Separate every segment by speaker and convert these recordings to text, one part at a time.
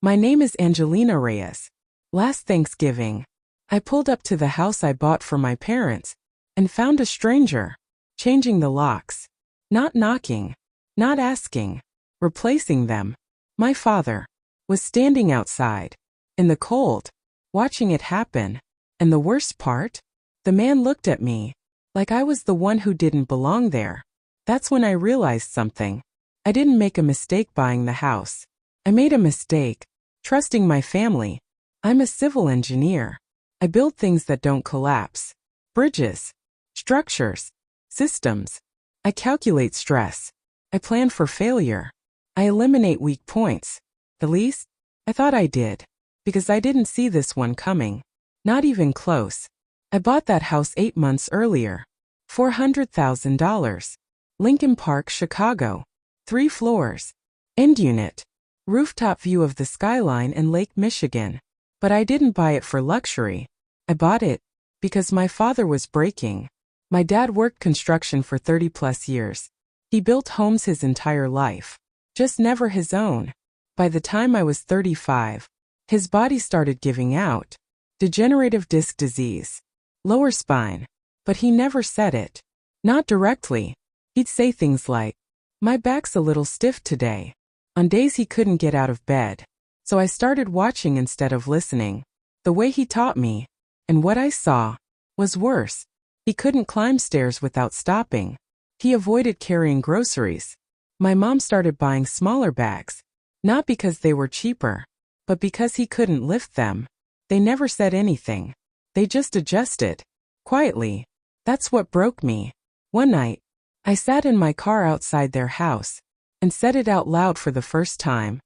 Speaker 1: My name is Angelina Reyes. Last Thanksgiving, I pulled up to the house I bought for my parents and found a stranger, changing the locks. Not knocking, not asking, replacing them. My father was standing outside, in the cold, watching it happen. And the worst part? The man looked at me, like I was the one who didn't belong there. That's when I realized something. I didn't make a mistake buying the house. I made a mistake, trusting my family. I'm a civil engineer. I build things that don't collapse. Bridges, structures, systems. I calculate stress. I plan for failure. I eliminate weak points. At least, I thought I did. Because I didn't see this one coming. Not even close. I bought that house 8 months earlier. $400,000. Lincoln Park, Chicago. 3 floors. End unit. Rooftop view of the skyline and Lake Michigan. But I didn't buy it for luxury. I bought it because my father was breaking. My dad worked construction for 30+ years. He built homes his entire life. Just never his own. By the time I was 35, his body started giving out. Degenerative disc disease. Lower spine. But he never said it. Not directly. He'd say things like, "My back's a little stiff today." On days he couldn't get out of bed. So I started watching instead of listening. The way he taught me, and what I saw, was worse. He couldn't climb stairs without stopping. He avoided carrying groceries. My mom started buying smaller bags. Not because they were cheaper, but because he couldn't lift them. They never said anything. They just adjusted. Quietly. That's what broke me. One night, I sat in my car outside their house and said it out loud for the first time.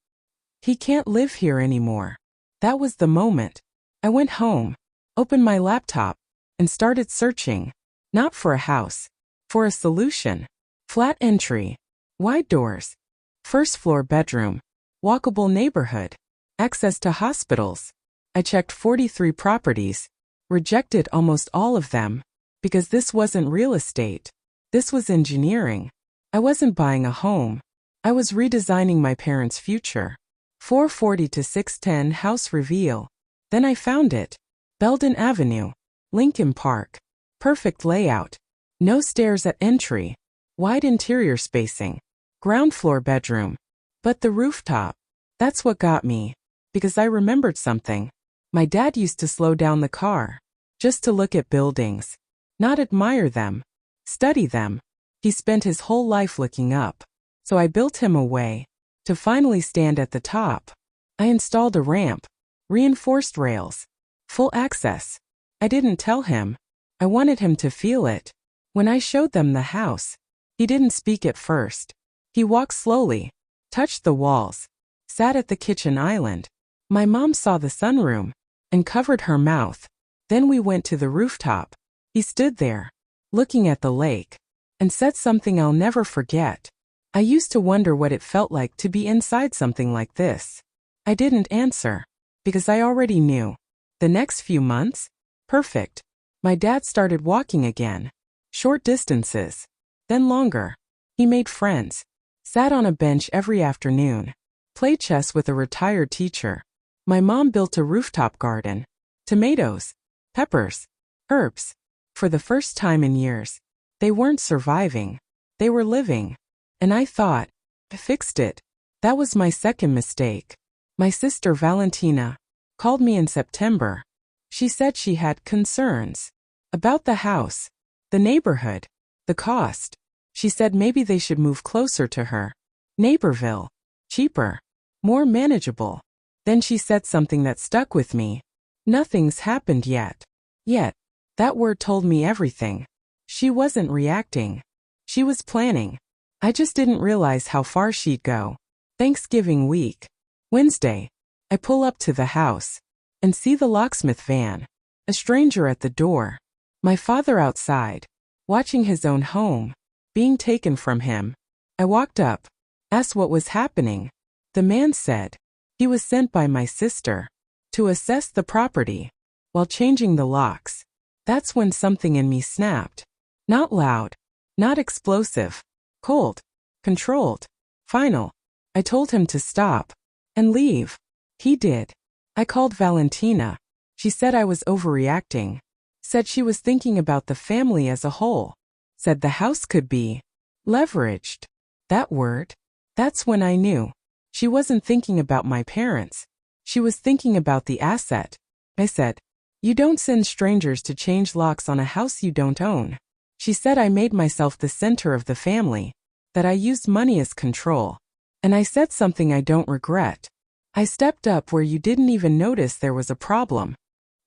Speaker 1: "He can't live here anymore." That was the moment. I went home, opened my laptop, and started searching. Not for a house. For a solution. Flat entry. Wide doors. First floor bedroom. Walkable neighborhood. Access to hospitals. I checked 43 properties. Rejected almost all of them. Because this wasn't real estate. This was engineering. I wasn't buying a home. I was redesigning my parents' future. 440 to 610 house reveal. Then I found it. Belden Avenue. Lincoln Park. Perfect layout. No stairs at entry. Wide interior spacing. Ground floor bedroom. But the rooftop. That's what got me. Because I remembered something. My dad used to slow down the car. Just to look at buildings. Not admire them. Study them. He spent his whole life looking up. So I built him a way to finally stand at the top. I installed a ramp. Reinforced rails. Full access. I didn't tell him. I wanted him to feel it. When I showed them the house, he didn't speak at first. He walked slowly, touched the walls, sat at the kitchen island. My mom saw the sunroom and covered her mouth. Then we went to the rooftop. He stood there, looking at the lake, and said something I'll never forget. I used to wonder what it felt like to be inside something like this. I didn't answer, because I already knew. The next few months? Perfect. My dad started walking again. Short distances. Then longer. He made friends. Sat on a bench every afternoon. Played chess with a retired teacher. My mom built a rooftop garden. Tomatoes. Peppers. Herbs. For the first time in years. They weren't surviving. They were living. And I thought, I fixed it. That was my second mistake. My sister Valentina called me in September. She said she had concerns about the house, the neighborhood, the cost. She said maybe they should move closer to her. Naperville. Cheaper. More manageable. Then she said something that stuck with me. Nothing's happened yet. Yet. That word told me everything. She wasn't reacting. She was planning. I just didn't realize how far she'd go. Thanksgiving week. Wednesday. I pull up to the house and see the locksmith van. A stranger at the door. My father outside, watching his own home being taken from him. I walked up, asked what was happening. The man said he was sent by my sister to assess the property while changing the locks. That's when something in me snapped. Not loud, not explosive, cold, controlled, final. I told him to stop and leave. He did. I called Valentina. She said I was overreacting. Said she was thinking about the family as a whole. Said the house could be leveraged. That word. That's when I knew. She wasn't thinking about my parents. She was thinking about the asset. I said, "You don't send strangers to change locks on a house you don't own." She said I made myself the center of the family, that I used money as control. And I said something I don't regret. I stepped up where you didn't even notice there was a problem.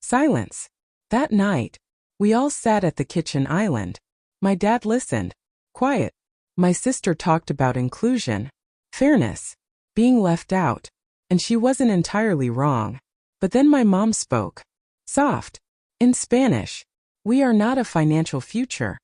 Speaker 1: Silence. That night, we all sat at the kitchen island. My dad listened. Quiet. My sister talked about inclusion, fairness, being left out, and she wasn't entirely wrong. But then my mom spoke. Soft. In Spanish. "We are not a financial future.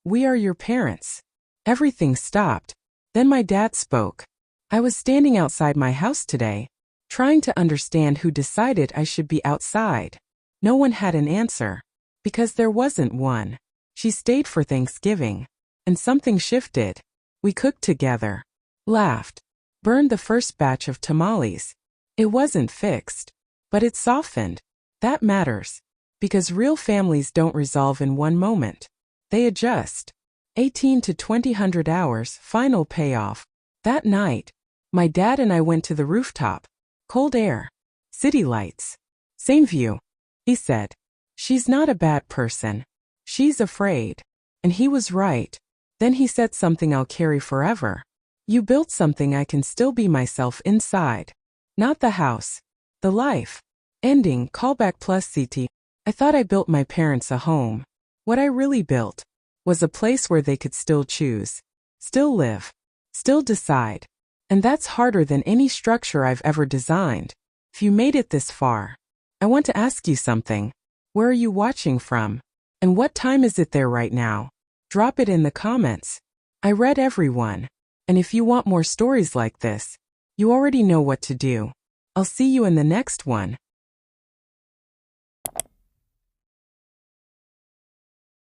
Speaker 1: We are your parents." Everything stopped. Then my dad spoke. "I was standing outside my house today, trying to understand who decided I should be outside. No one had an answer. Because there wasn't one. She stayed for Thanksgiving. And something shifted. We cooked together. Laughed. Burned the first batch of tamales. It wasn't fixed. But it softened. That matters. Because real families don't resolve in one moment. They adjust. 18 to 20 hours, final payoff. That night, my dad and I went to the rooftop. Cold air. City lights. Same view. He said, "She's not a bad person. She's afraid." And he was right. Then he said something I'll carry forever. "You built something I can still be myself inside. Not the house. The life." Ending, callback plus CT. I thought I built my parents a home. What I really built was a place where they could still choose, still live, still decide. And that's harder than any structure I've ever designed. If you made it this far, I want to ask you something. Where are you watching from? And what time is it there right now? Drop it in the comments. I read everyone. And if you want more stories like this, you already know what to do. I'll see you in the next one.